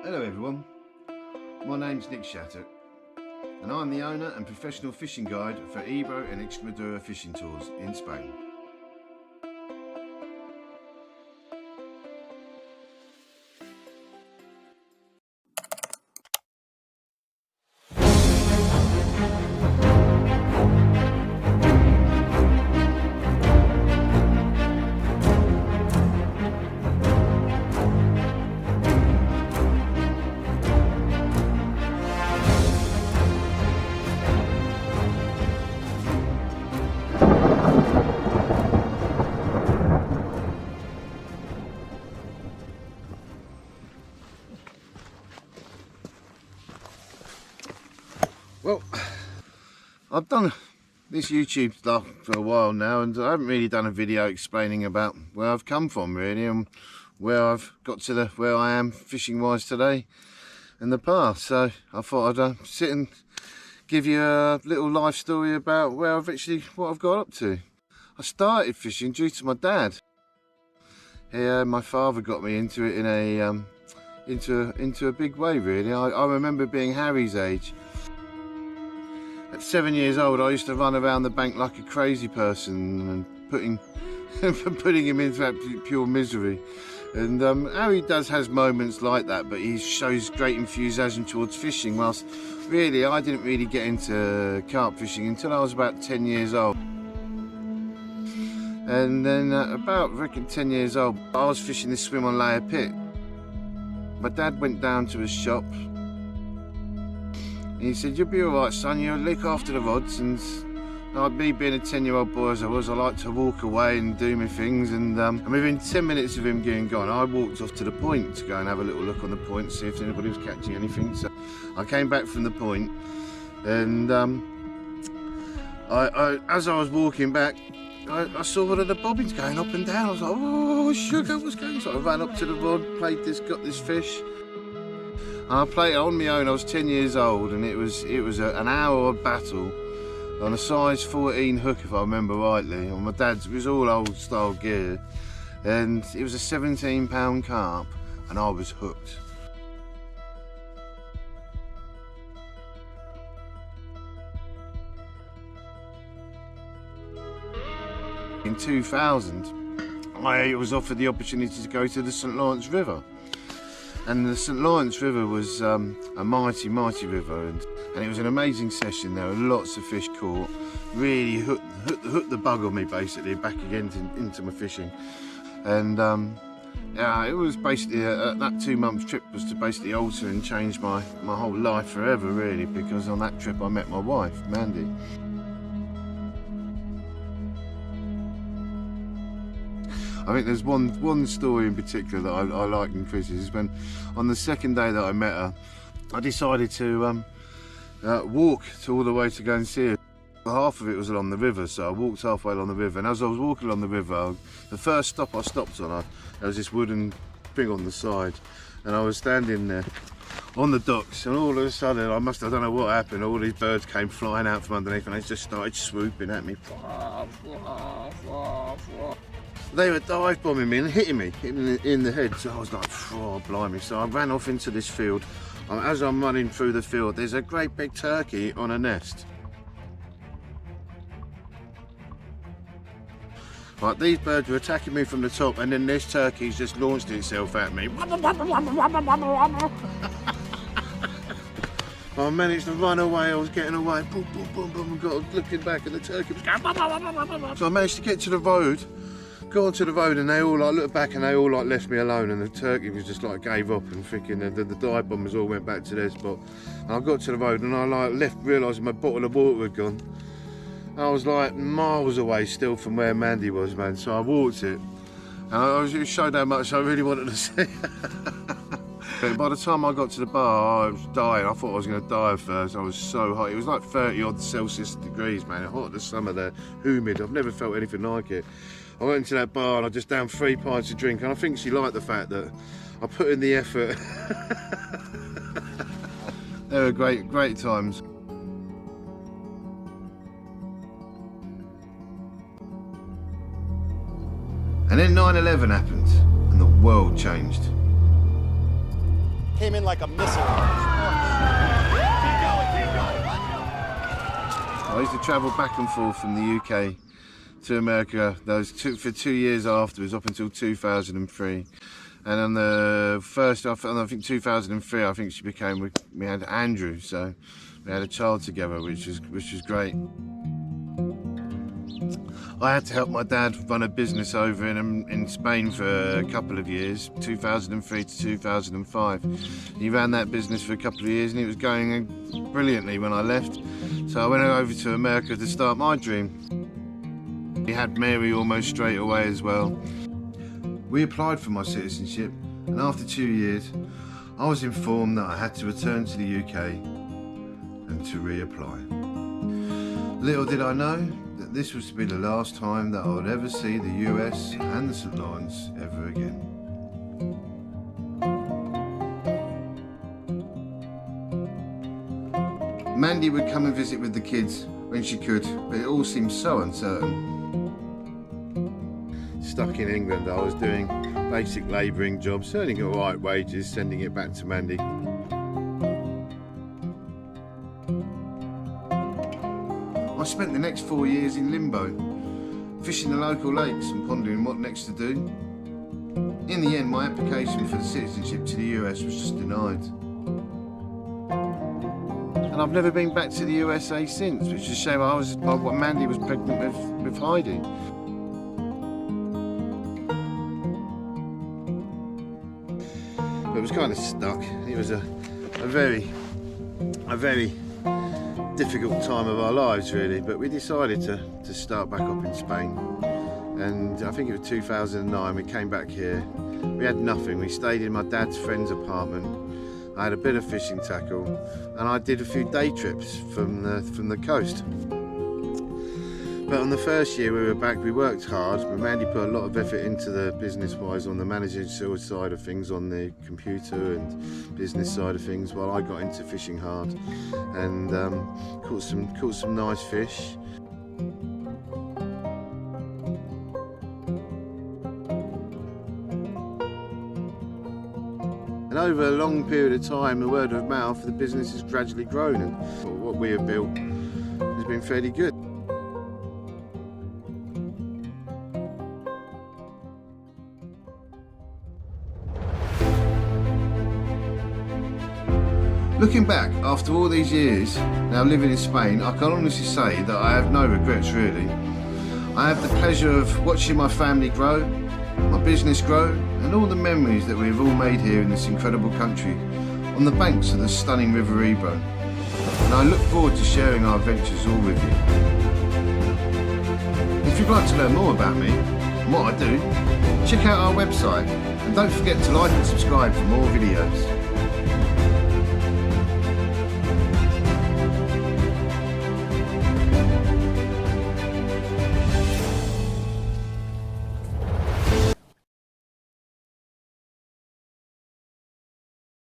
Hello everyone, my name's Nick Shattocks and I'm the owner and professional fishing guide for Ebro and Extremadura fishing tours in Spain. Well, I've done this YouTube stuff for a while now and I haven't really done a video explaining about where I've come from really and where I've got to where I am fishing wise today in the past. So I thought I'd sit and give you a little life story about where I've actually, what I've got up to. I started fishing due to my dad. My father got me into it in a into a big way really. I remember being Harry's age. At 7 years old, I used to run around the bank like a crazy person and putting him into pure misery. And Harry has moments like that, but he shows great enthusiasm towards fishing, whilst really I didn't really get into carp fishing until I was about 10 years old. And then about, I reckon, 10 years old, I was fishing this swim on layer pit. My dad went down to his shop. He said, "You'll be all right, son, you'll look after the rods." And like me being a 10-year-old boy as I was, I like to walk away and do my things. And within 10 minutes of him getting gone, I walked off to the point to go and have a little look on the point, see if anybody was catching anything. So I came back from the point, and as I was walking back, I saw one of the bobbins going up and down. I was like, "Oh, sugar, what's going on?" So I ran up to the rod, played this, got this fish. I played it on my own. I was 10 years old, and it was an hour battle on a size 14 hook, if I remember rightly. And my dad's, it was all old style gear, and it was a 17-pound carp, and I was hooked. In 2000, I was offered the opportunity to go to the St. Lawrence River. And the St. Lawrence River was a mighty, mighty river, and it was an amazing session. There were lots of fish caught, really hooked the bug on me basically, back again into my fishing. And yeah, it was basically, that 2 month trip was to basically alter and change my whole life forever really, because on that trip I met my wife, Mandy. I think there's one story in particular that I like in fishing, is when on the second day that I met her, I decided to walk all the way to go and see her. Half of it was along the river, so I walked halfway along the river, and as I was walking along the river, the first stop I stopped on, there was this wooden thing on the side, and I was standing there on the docks, and all of a sudden, I don't know what happened, all these birds came flying out from underneath and they just started swooping at me. They were dive bombing me and hitting me in the head, so I was like, oh blimey. So I ran off into this field. As I'm running through the field, there's a great big turkey on a nest. Like, these birds were attacking me from the top, and then this turkey's just launched itself at me. I managed to run away, I was getting away, boom, boom, boom, boom, and got looking back, and the turkey was going. So I managed to get to the road. Got onto the road, and they all like looked back, and they all like left me alone, and the turkey was just like gave up and thinking the dive bombers all went back to their spot. And I got to the road, and I like realised my bottle of water had gone. I was like miles away still from where Mandy was, man. So I walked it, and it showed how much I really wanted to see. But by the time I got to the bar, I was dying. I thought I was going to die at first. I was so hot. It was like 30 odd Celsius degrees, man. Hot as summer there, humid. I've never felt anything like it. I went into that bar and I just downed 3 pints of drink, and I think she liked the fact that I put in the effort. They were great times. And then 9/11 happened and the world changed. came in like a missile. I used to travel back and forth from the UK to America for 2 years afterwards, up until 2003. And on the first, I think 2003, I think we had Andrew, so we had a child together, which was great. I had to help my dad run a business over in Spain for a couple of years, 2003 to 2005. He ran that business for a couple of years and it was going brilliantly when I left. So I went over to America to start my dream. We had Mary almost straight away as well. We applied for my citizenship and after 2 years, I was informed that I had to return to the UK and to reapply. Little did I know that this was to be the last time that I would ever see the US and the St. Lawrence ever again. Mandy would come and visit with the kids when she could, but it all seemed so uncertain. Stuck in England, I was doing basic labouring jobs, earning alright wages, sending it back to Mandy. I spent the next 4 years in Limbo, fishing the local lakes and pondering what next to do. In the end, my application for the citizenship to the US was just denied. And I've never been back to the USA since, which is a shame. Mandy was pregnant with Heidi. But it was kind of stuck. It was a very difficult time of our lives really, but we decided to start back up in Spain, and I think it was 2009 we came back here. We had nothing. We stayed in my dad's friend's apartment. I had a bit of fishing tackle and I did a few day trips from the coast. But on the first year we were back, we worked hard, but Mandy put a lot of effort into the business-wise on the managerial side of things, on the computer and business side of things, while I got into fishing hard and caught some nice fish. And over a long period of time, the word of mouth, the business has gradually grown, and what we have built has been fairly good. Looking back, after all these years, now living in Spain, I can honestly say that I have no regrets really. I have the pleasure of watching my family grow, my business grow, and all the memories that we have all made here in this incredible country, on the banks of the stunning River Ebro. And I look forward to sharing our adventures all with you. If you'd like to learn more about me and what I do, check out our website, and don't forget to like and subscribe for more videos.